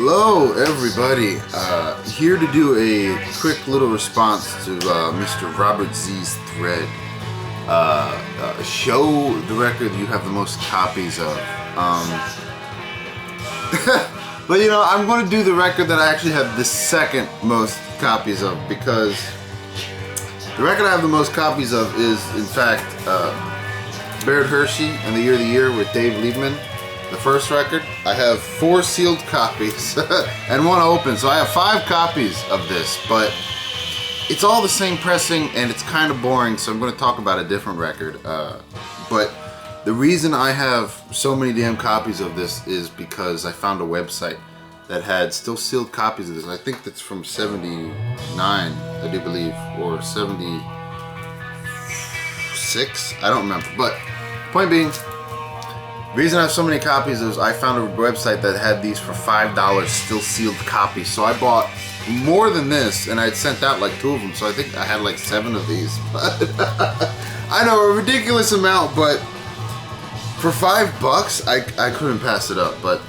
Hello everybody, here to do a quick little response to Mr. Robert Z's thread. Show the record you have the most copies of. But you know, I'm going to do the record that I actually have the second most copies of, because the record I have the most copies of is, in fact, Baird Hershey and the Year with Dave Liebman. The first record. I have 4 sealed copies and 1 open, so I have 5 copies of this, but it's all the same pressing and it's kind of boring, so I'm going to talk about a different record. But the reason I have so many damn copies of this is because I found a website that had still sealed copies of this. I think that's from 79, I do believe, or 76, I don't remember, but point being, the reason I have so many copies is I found a website that had these for $5 still sealed copies. So I bought more than this, and I'd sent out like 2 of them, so I think I had like 7 of these. But I know, a ridiculous amount, but for $5 I couldn't pass it up. But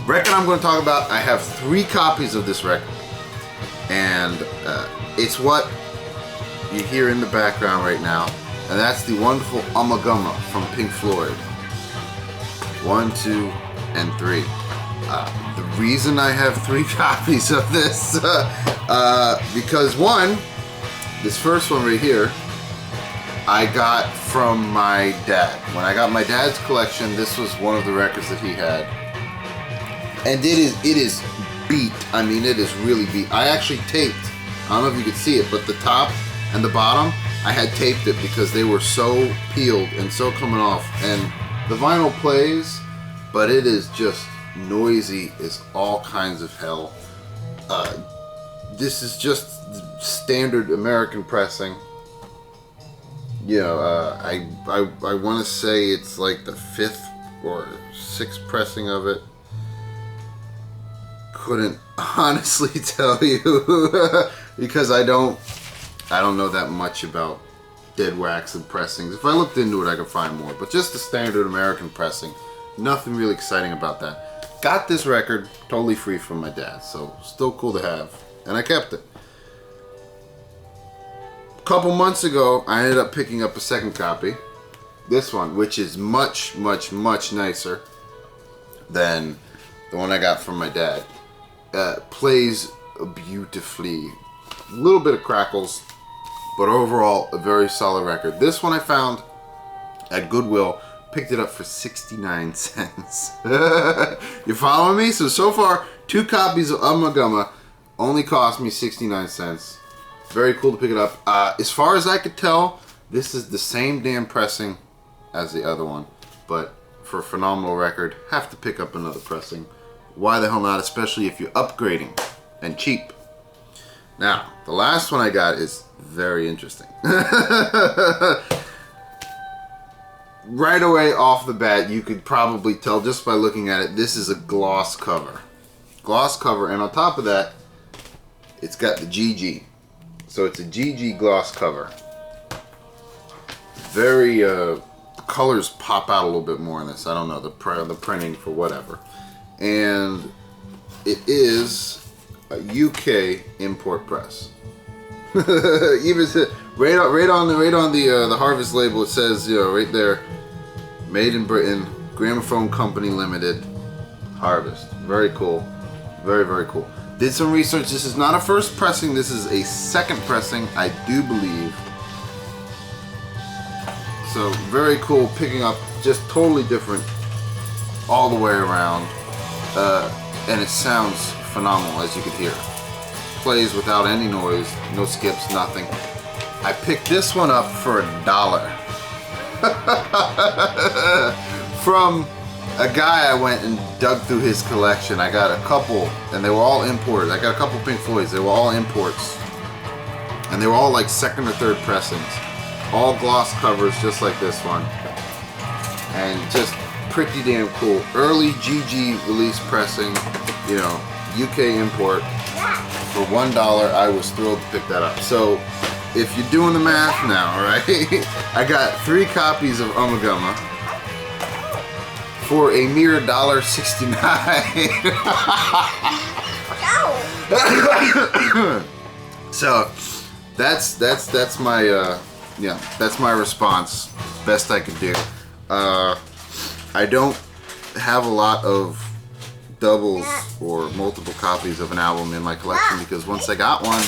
record I'm going to talk about, I have 3 copies of this record, and it's what you hear in the background right now, and that's the wonderful Ummagumma from Pink Floyd. 1, 2, and 3. The reason I have 3 copies of this, because one, this first one right here, I got from my dad. When I got my dad's collection, this was one of the records that he had, and it is beat. I mean, it is really beat. I actually taped. I don't know if you could see it, but the top and the bottom, I had taped it because they were so peeled and so coming off, and the vinyl plays, but it is just noisy as all kinds of hell. This is just standard American pressing. You know, I want to say it's like the 5th or 6th pressing of it. Couldn't honestly tell you because I don't know that much about dead wax and pressings. If I looked into it, I could find more, but just the standard American pressing, nothing really exciting about that. Got this record totally free from my dad, so still cool to have, and I kept it. A couple months ago, I ended up picking up a second copy, this one, which is much nicer than the one I got from my dad. Plays beautifully, a little bit of crackles, but overall, a very solid record. This one I found at Goodwill, picked it up for 69 cents. You following me? So far, 2 copies of Ummagumma only cost me 69 cents. Very cool to pick it up. As far as I could tell, this is the same damn pressing as the other one, but for a phenomenal record, have to pick up another pressing. Why the hell not, especially if you're upgrading and cheap. Now, the last one I got is very interesting. Right away off the bat, you could probably tell just by looking at it, this is a gloss cover. Gloss cover, and on top of that, it's got the GG. So it's a GG gloss cover. Very, colors pop out a little bit more in this. I don't know, the printing for whatever. And it is a UK import press. Even right on the Harvest label, it says, you know, right there, made in Britain, Gramophone Company Limited, Harvest. Very cool, very cool. Did some research. This is not a first pressing. This is a second pressing, I do believe. So very cool, picking up just totally different all the way around, and it sounds phenomenal, as you can hear. Plays without any noise, no skips, nothing. I picked this one up for $1 from a guy. I went and dug through his collection. I got a couple, and they were all imported. I got a couple Pink Floyds. They were all imports, and they were all like 2nd or 3rd pressings, all gloss covers just like this one, and just pretty damn cool. Early GG release pressing, you know, UK import. For $1, I was thrilled to pick that up. So, if you're doing the math now, right? I got 3 copies of Ummagumma for a mere $1.69. So that's my yeah, that's my response. Best I could do. I don't have a lot of doubles or multiple copies of an album in my collection because once I got one,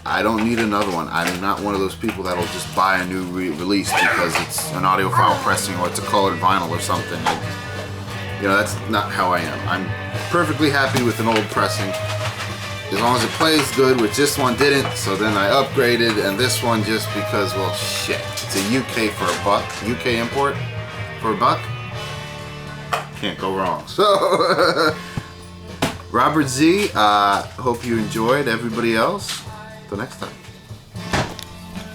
I don't need another one. I'm not one of those people that'll just buy a new release because it's an audiophile pressing or it's a colored vinyl or something. You know, that's not how I am. I'm perfectly happy with an old pressing as long as it plays good, which this one didn't, so then I upgraded, and this one just because, well, shit. It's a UK for $1. UK import for $1. Can't go wrong. So, Robert Z, hope you enjoyed. Everybody else, till next time.